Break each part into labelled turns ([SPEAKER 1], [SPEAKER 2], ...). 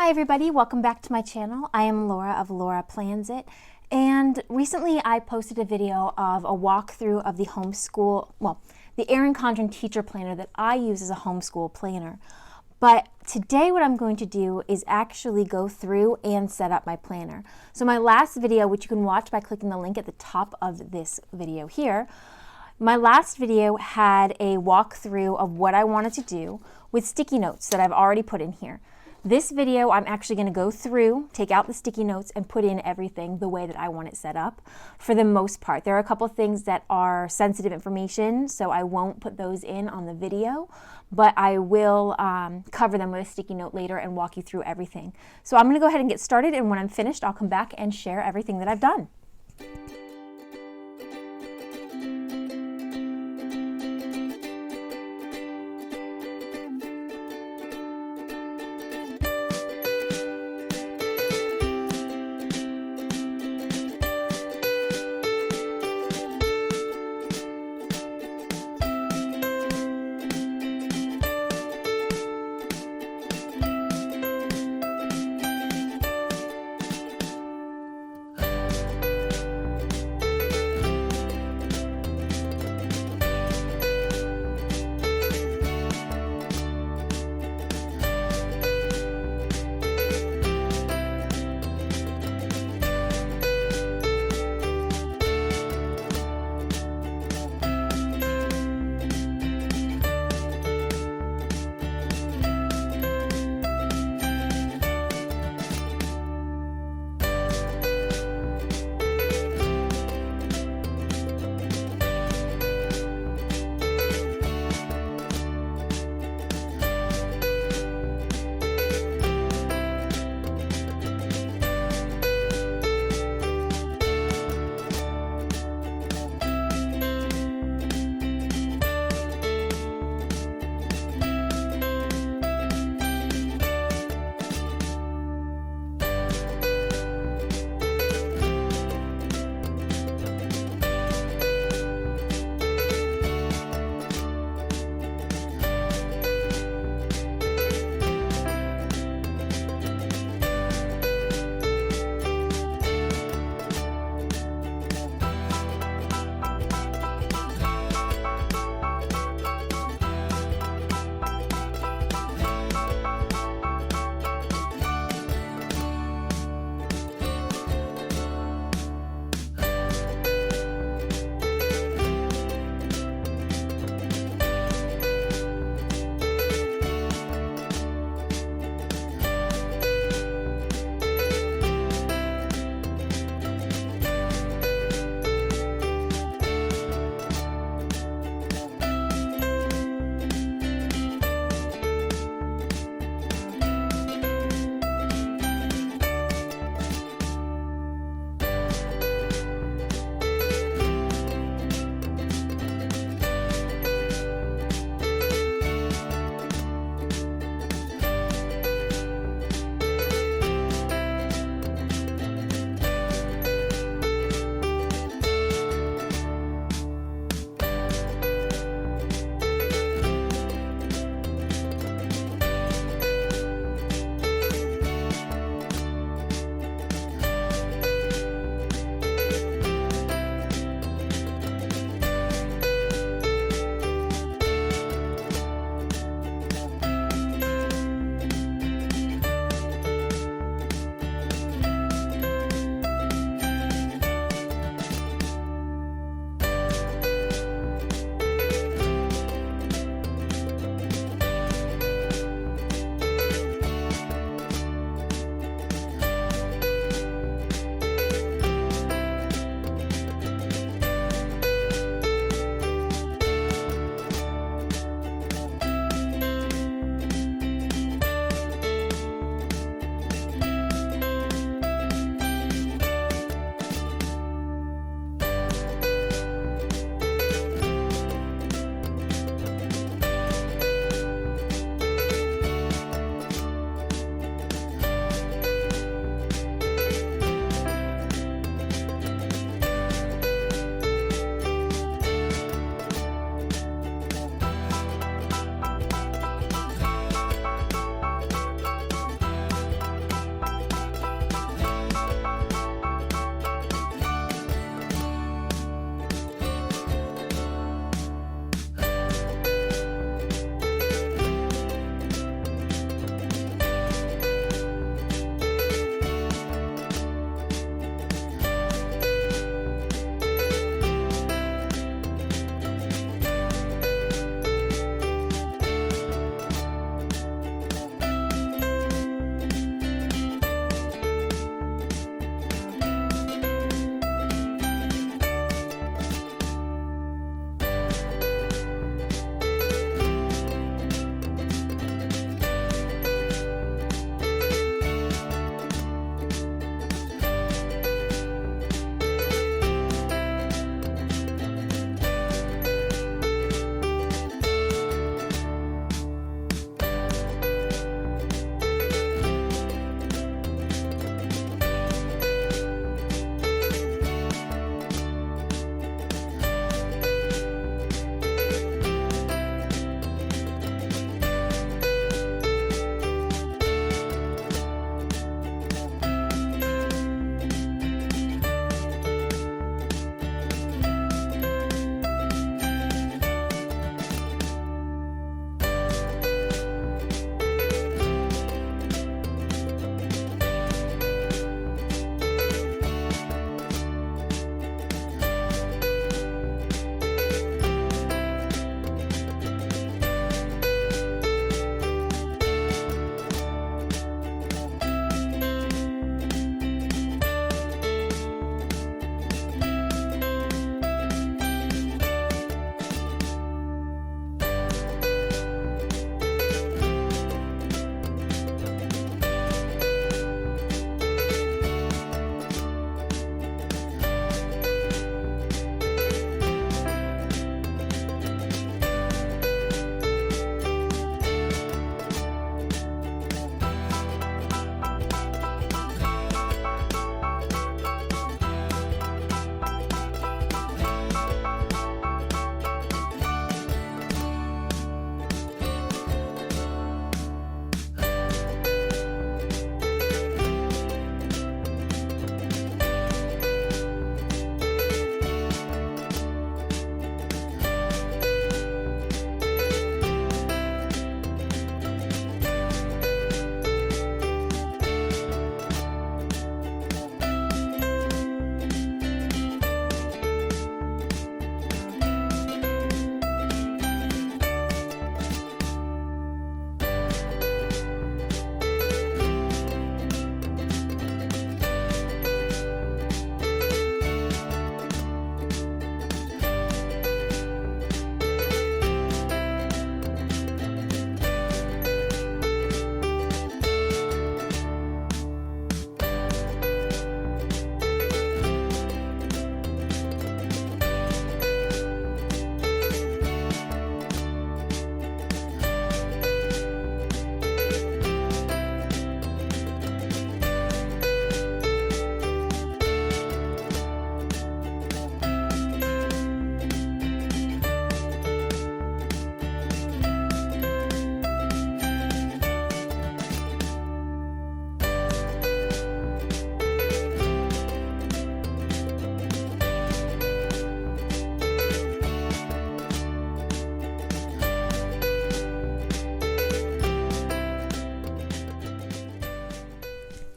[SPEAKER 1] Hi everybody, welcome back to my channel. I am Laura of Laura Plans It, and recently I posted a video of a walkthrough of the the Erin Condren Teacher Planner that I use as a homeschool planner. But today what I'm going to do is actually go through and set up my planner. So my last video, which you can watch by clicking the link at the top of this video here, my last video had a walkthrough of what I wanted to do with sticky notes that I've already put in here. This video, I'm actually going to go through, take out the sticky notes, and put in everything the way that I want it set up for the most part. There are a couple things that are sensitive information, so I won't put those in on the video, but I will cover them with a sticky note later and walk you through everything. So I'm going to go ahead and get started, and when I'm finished, I'll come back and share everything that I've done.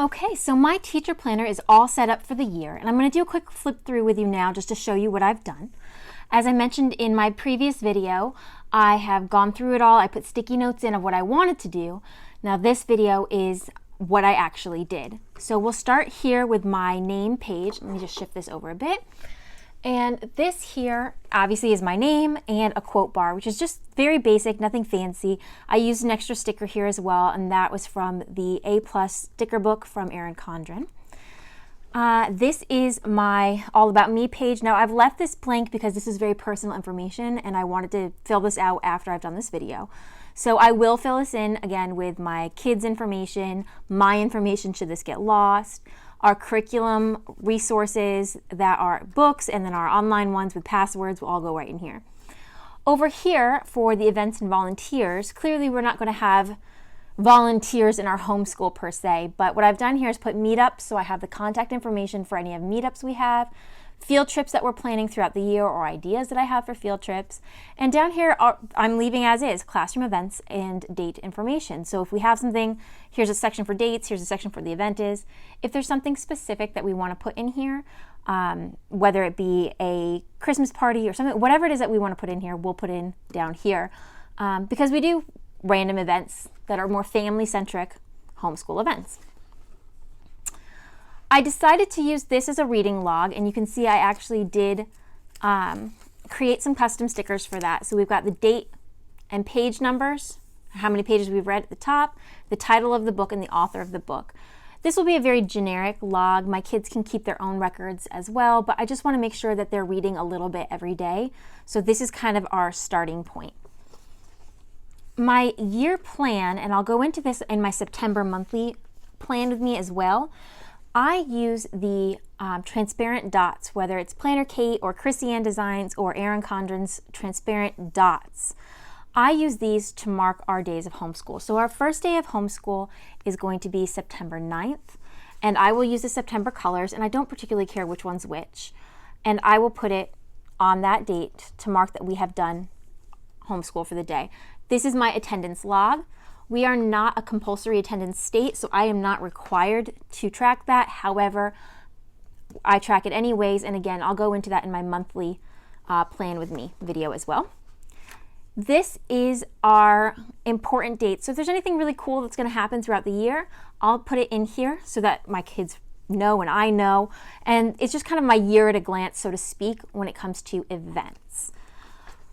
[SPEAKER 1] Okay, so my teacher planner is all set up for the year, and I'm going to do a quick flip through with you now just to show you what I've done. As I mentioned in my previous video, I have gone through it all. I put sticky notes in of what I wanted to do. Now this video is what I actually did. So we'll start here with my name page. Let me just shift this over a bit. And this here obviously is my name and a quote bar, which is just very basic, nothing fancy. I used an extra sticker here as well, and that was from the A+ sticker book from Erin Condren. This is my All About Me page. Now I've left this blank because this is very personal information and I wanted to fill this out after I've done this video. So I will fill this in again with my kids' information, my information should this get lost, our curriculum resources that are books, and then our online ones with passwords will all go right in here. Over here for the events and volunteers, clearly we're not going to have volunteers in our homeschool per se, but what I've done here is put meetups, so I have the contact information for any of meetups we have, field trips that we're planning throughout the year or ideas that I have for field trips, and down here I'm leaving as is, classroom events and date information. So if we have something, here's a section for dates, here's a section for the event is. If there's something specific that we want to put in here, whether it be a Christmas party or something, whatever it is that we want to put in here, we'll put in down here, because we do random events that are more family-centric homeschool events. I decided to use this as a reading log, and you can see I actually did create some custom stickers for that. So we've got the date and page numbers, how many pages we've read at the top, the title of the book, and the author of the book. This will be a very generic log. My kids can keep their own records as well, but I just want to make sure that they're reading a little bit every day. So this is kind of our starting point. My year plan, and I'll go into this in my September monthly plan with me as well, I use the transparent dots, whether it's Planner Kate or Chrissy Ann Designs or Erin Condren's transparent dots. I use these to mark our days of homeschool. So our first day of homeschool is going to be September 9th, and I will use the September colors, and I don't particularly care which one's which. And I will put it on that date to mark that we have done homeschool for the day. This is my attendance log. We are not a compulsory attendance state, so I am not required to track that. However, I track it anyways, and again, I'll go into that in my monthly plan with me video as well. This is our important dates. So if there's anything really cool that's going to happen throughout the year, I'll put it in here so that my kids know and I know, and it's just kind of my year at a glance, so to speak, when it comes to events.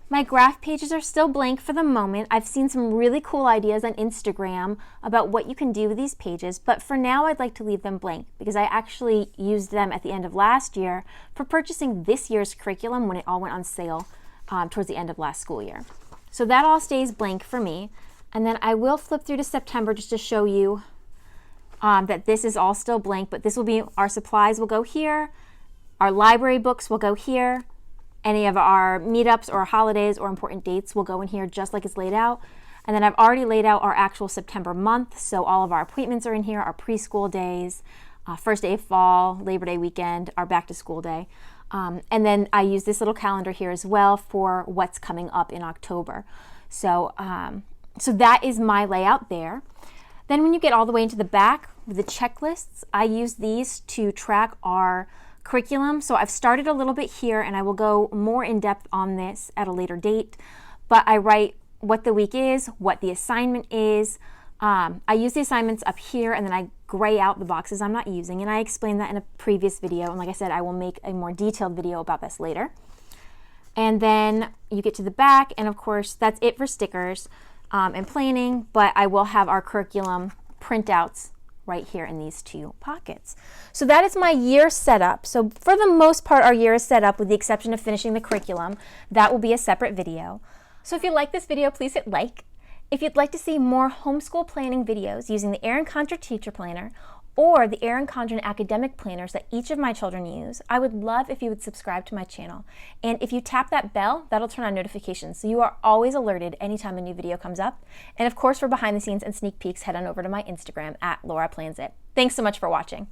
[SPEAKER 1] My graph pages are still blank for the moment. I've seen some really cool ideas on Instagram about what you can do with these pages, but for now I'd like to leave them blank because I actually used them at the end of last year for purchasing this year's curriculum when it all went on sale towards the end of last school year. So that all stays blank for me, and then I will flip through to September just to show you that this is all still blank, but this will be, our supplies will go here, our library books will go here, any of our meetups or holidays or important dates will go in here just like it's laid out. And then I've already laid out our actual September month, so all of our appointments are in here, our preschool days, first day of fall, Labor Day weekend, our back to school day. And then I use this little calendar here as well for what's coming up in October. So, so that is my layout there. Then when you get all the way into the back with the checklists, I use these to track our curriculum. So I've started a little bit here, and I will go more in depth on this at a later date, but I write what the week is, what the assignment is. I use the assignments up here, and then I gray out the boxes I'm not using, and I explained that in a previous video, and like I said, I will make a more detailed video about this later. And then you get to the back, and of course that's it for stickers and planning, but I will have our curriculum printouts right here in these two pockets. So that is my year setup. So for the most part, our year is set up with the exception of finishing the curriculum. That will be a separate video. So if you like this video, please hit like. If you'd like to see more homeschool planning videos using the Erin Condren Teacher Planner or the Erin Condren academic planners that each of my children use, I would love if you would subscribe to my channel. And if you tap that bell, that'll turn on notifications, so you are always alerted anytime a new video comes up. And of course, for behind the scenes and sneak peeks, head on over to my Instagram @LauraPlansIt. Thanks so much for watching.